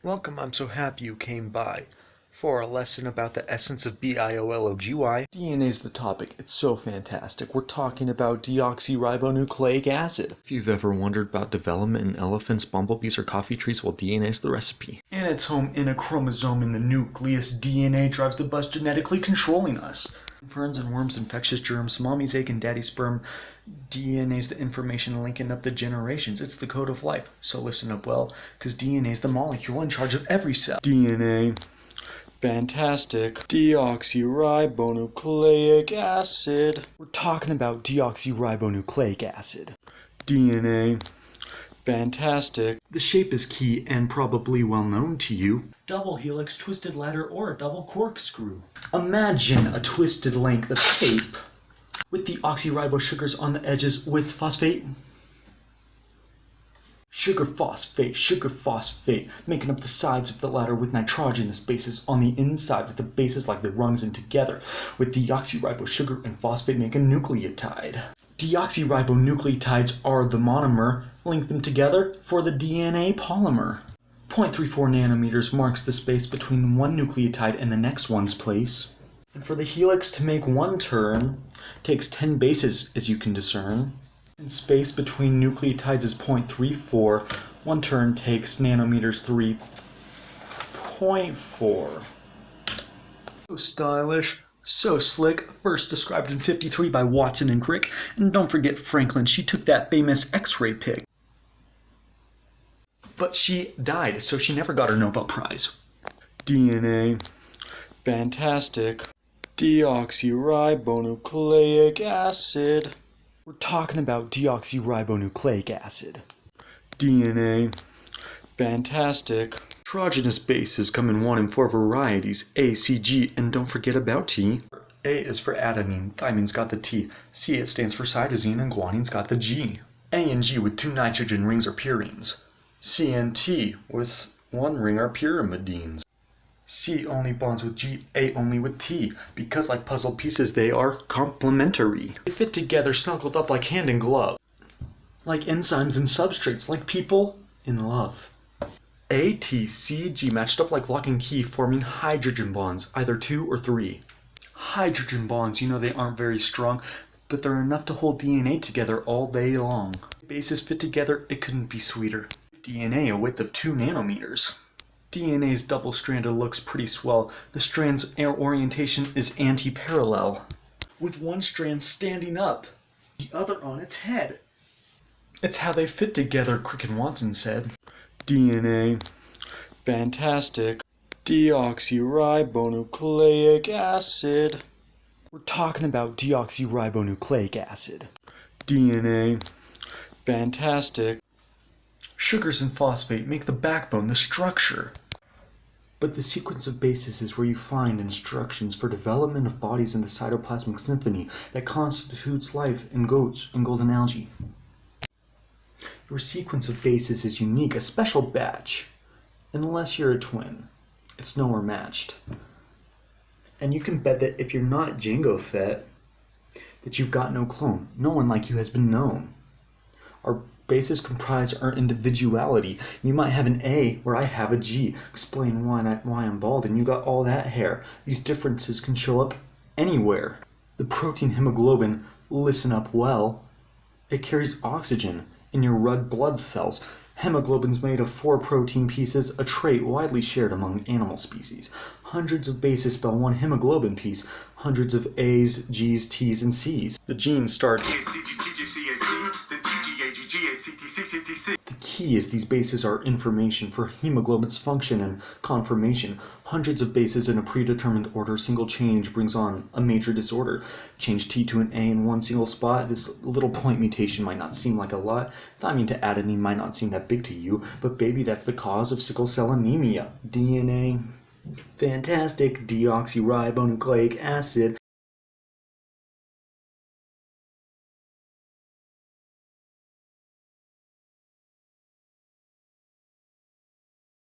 Welcome, I'm so happy you came by. For a lesson about the essence of biology. DNA is the topic. It's so fantastic. We're talking about deoxyribonucleic acid. If you've ever wondered about development in elephants, bumblebees, or coffee trees, well, DNA is the recipe. And it's home in a chromosome in the nucleus. DNA drives the bus genetically controlling us. Ferns and worms, infectious germs, mommy's egg and daddy's sperm. DNA is the information linking up the generations. It's the code of life. So listen up well, because DNA is the molecule in charge of every cell. DNA. Fantastic. Deoxyribonucleic acid. We're talking about deoxyribonucleic acid. DNA. Fantastic. The shape is key and probably well known to you. Double helix, twisted ladder, or a double corkscrew. Imagine a twisted length of tape with the oxyribose sugars on the edges with phosphate. Sugar phosphate, making up the sides of the ladder with nitrogenous bases on the inside with the bases like the rungs in together, with deoxyribose sugar and phosphate make a nucleotide. Deoxyribonucleotides are the monomer, link them together for the DNA polymer. 0.34 nanometers marks the space between one nucleotide and the next one's place. And for the helix to make one turn, takes 10 bases as you can discern. And space between nucleotides is 0.34. One turn takes nanometers 3.4. So stylish, so slick, first described in '53 by Watson and Crick. And don't forget Franklin, she took that famous X-ray pic. But she died, so she never got her Nobel Prize. DNA. Fantastic. Deoxyribonucleic acid. We're talking about deoxyribonucleic acid. DNA. Fantastic. Nitrogenous bases come in 1 and 4 varieties, A, C, G, and don't forget about T. A is for adenine, thymine's got the T. C, it stands for cytosine, and guanine's got the G. A and G with 2 nitrogen rings are purines. C and T with 1 ring are pyrimidines. C only bonds with G, A only with T, because like puzzle pieces they are complementary. They fit together snuggled up like hand and glove. Like enzymes and substrates, like people in love. A, T, C, G matched up like lock and key, forming hydrogen bonds, either 2 or 3. Hydrogen bonds, you know they aren't very strong, but they're enough to hold DNA together all day long. Bases fit together, it couldn't be sweeter. DNA a width of 2 nanometers. DNA's double-stranded looks pretty swell. The strand's orientation is anti-parallel, with one strand standing up, the other on its head. It's how they fit together, Crick and Watson said. DNA. Fantastic. Deoxyribonucleic acid. We're talking about deoxyribonucleic acid. DNA. Fantastic. Sugars and phosphate make the backbone, the structure. But the sequence of bases is where you find instructions for development of bodies in the cytoplasmic symphony that constitutes life in goats and golden algae. Your sequence of bases is unique, a special batch. Unless you're a twin, it's nowhere matched. And you can bet that if you're not Jango Fett, that you've got no clone. No one like you has been known. Our bases comprise our individuality. You might have an A where I have a G. Explain why I'm bald and you got all that hair. These differences can show up anywhere. The protein hemoglobin, listen up well, it carries oxygen in your red blood cells. Hemoglobin's made of 4 protein pieces, a trait widely shared among animal species. Hundreds of bases spell one hemoglobin piece, hundreds of A's, G's, T's, and C's. The gene starts. The key is these bases are information for hemoglobin's function and conformation. Hundreds of bases in a predetermined order, single change brings on a major disorder. Change T to an A in one single spot. This little point mutation might not seem like a lot. Thymine to adenine might not seem that big to you, but baby, that's the cause of sickle cell anemia. DNA. Fantastic. Deoxyribonucleic acid.